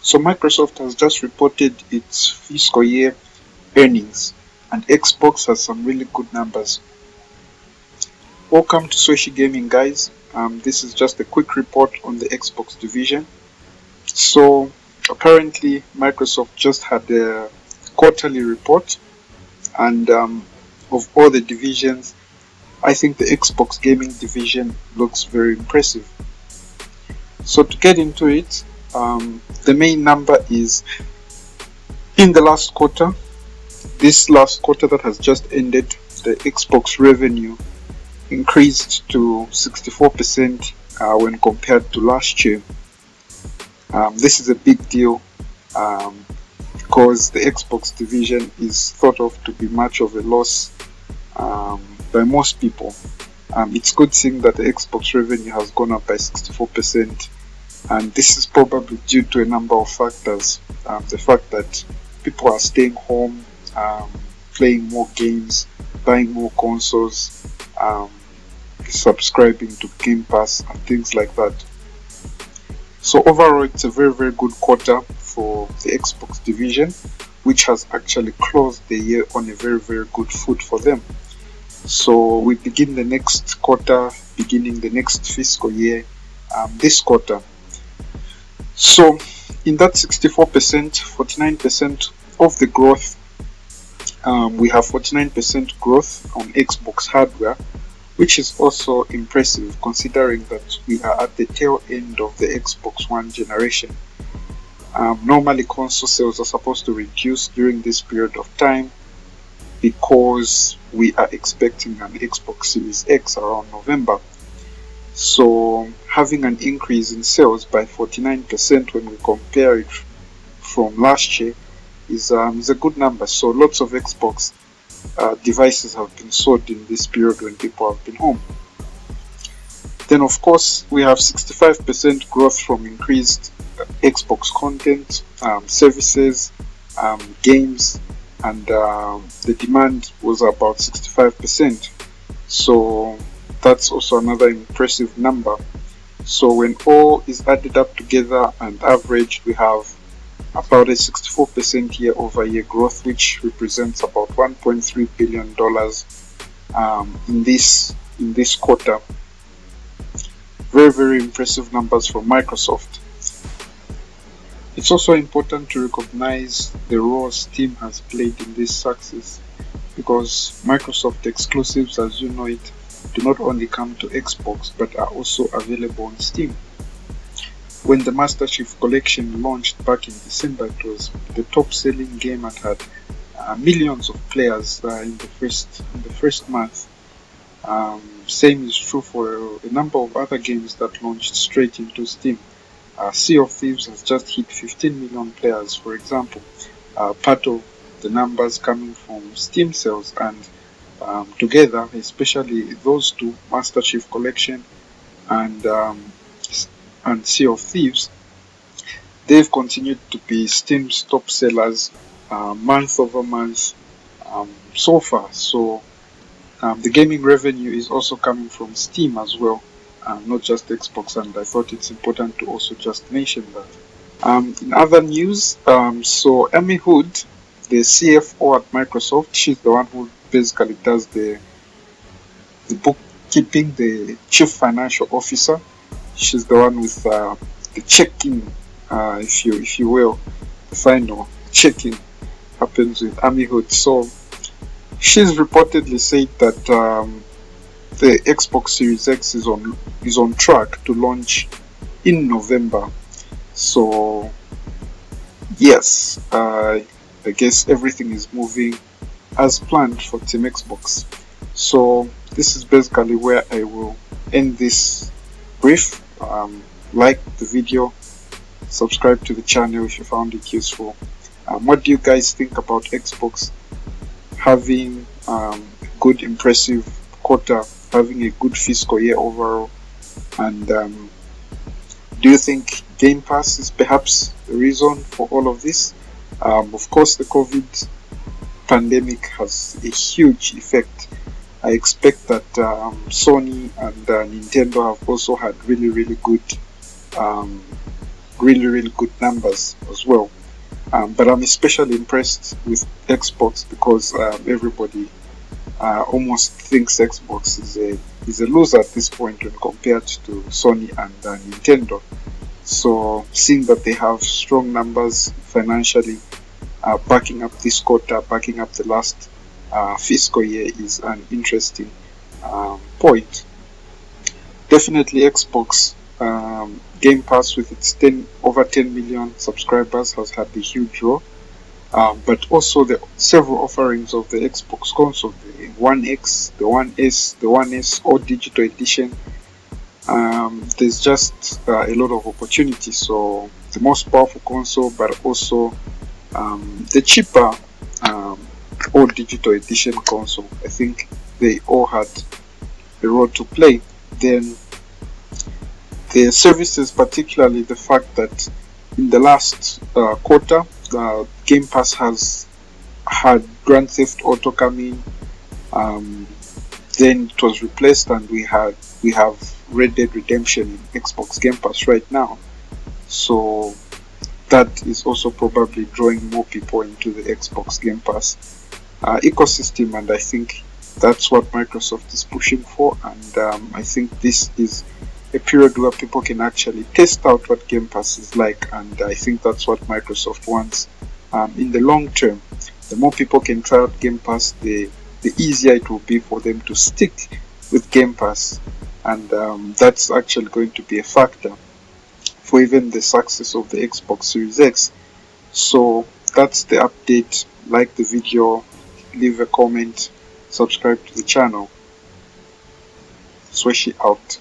So Microsoft has just reported its fiscal year earnings, and Xbox has some really good numbers. Welcome to Sweshi Gaming, guys. This is just a quick report on the Xbox division. So apparently Microsoft just had a quarterly report, and of all the divisions, I think the Xbox gaming division looks very impressive. So to get into it, the main number is in the last quarter. This last quarter that has just ended, the Xbox revenue increased to 64% when compared to last year. This is a big deal because the Xbox division is thought of to be much of a loss by most people. It's good seeing that the Xbox revenue has gone up by 64%, and this is probably due to a number of factors. The fact that people are staying home, playing more games, buying more consoles, subscribing to Game Pass and things like that. So overall, it's a very, very good quarter for the Xbox division, which has actually closed the year on a very, very good foot for them. So we begin the next quarter, beginning the next fiscal year, this quarter. So in that 64%, 49% of the growth, we have 49% growth on Xbox hardware, which is also impressive considering that we are at the tail end of the Xbox One generation. Normally console sales are supposed to reduce during this period of time because we are expecting an Xbox Series X around November. So having an increase in sales by 49% when we compare it from last year is a good number. So lots of Xbox devices have been sold in this period when people have been home. Then of course we have 65% growth from increased Xbox content, services, games, and the demand was about 65%. So that's also another impressive number. So when all is added up together and averaged, we have about a 64% year-over-year growth, which represents about $1.3 billion in this quarter. Very, very impressive numbers from Microsoft. It's also important to recognize the role Steam has played in this success, because Microsoft exclusives, as you know it, do not only come to Xbox but are also available on Steam. When the Master Chief Collection launched back in December, it was the top-selling game and had millions of players in the first month. Same is true for a number of other games that launched straight into Steam. Sea of Thieves has just hit 15 million players, for example. Part of the numbers coming from Steam sales, and together, especially those two, Master Chief Collection and Sea of Thieves, they've continued to be Steam's top sellers month over month so far. So the gaming revenue is also coming from Steam as well, not just Xbox, and I thought it's important to also just mention that. In other news, so Amy Hood, the CFO at Microsoft, she's the one who basically does the bookkeeping, the chief financial officer. She's the one with the checking, if you will, the final checking happens with Amy Hood. So she's reportedly said that the Xbox Series X is on track to launch in November. So yes, I guess everything is moving as planned for Team Xbox. So this is basically where I will end this brief. Like the video, subscribe to the channel if you found it useful. What do you guys think about Xbox having a good, impressive quarter, having a good fiscal year overall? And do you think Game Pass is perhaps the reason for all of this? Of course, the COVID pandemic has a huge effect. I expect that Sony and Nintendo have also had really, really good really good numbers as well. But I'm especially impressed with Xbox because everybody almost thinks Xbox is a loser at this point when compared to Sony and Nintendo. So seeing that they have strong numbers financially, backing up this quarter, backing up the last fiscal year is an interesting point. Definitely Xbox Game Pass with its over 10 million subscribers has had a huge role. But also the several offerings of the Xbox console, the One X, the One S, the One S or digital edition. There's just a lot of opportunity. So the most powerful console, but also the cheaper or digital edition console. I think they all had a role to play. Then the services, particularly the fact that in the last quarter, Game Pass has had Grand Theft Auto coming. Then it was replaced, and we have Red Dead Redemption in Xbox Game Pass right now. So that is also probably drawing more people into the Xbox Game Pass ecosystem, and I think that's what Microsoft is pushing for. And I think this is a period where people can actually test out what Game Pass is like, and I think that's what Microsoft wants in the long term. The more people can try out Game Pass, the easier it will be for them to stick with Game Pass, and that's actually going to be a factor for even the success of the Xbox Series X. So that's the update. Like the video, leave a comment, subscribe to the channel. Swish it out.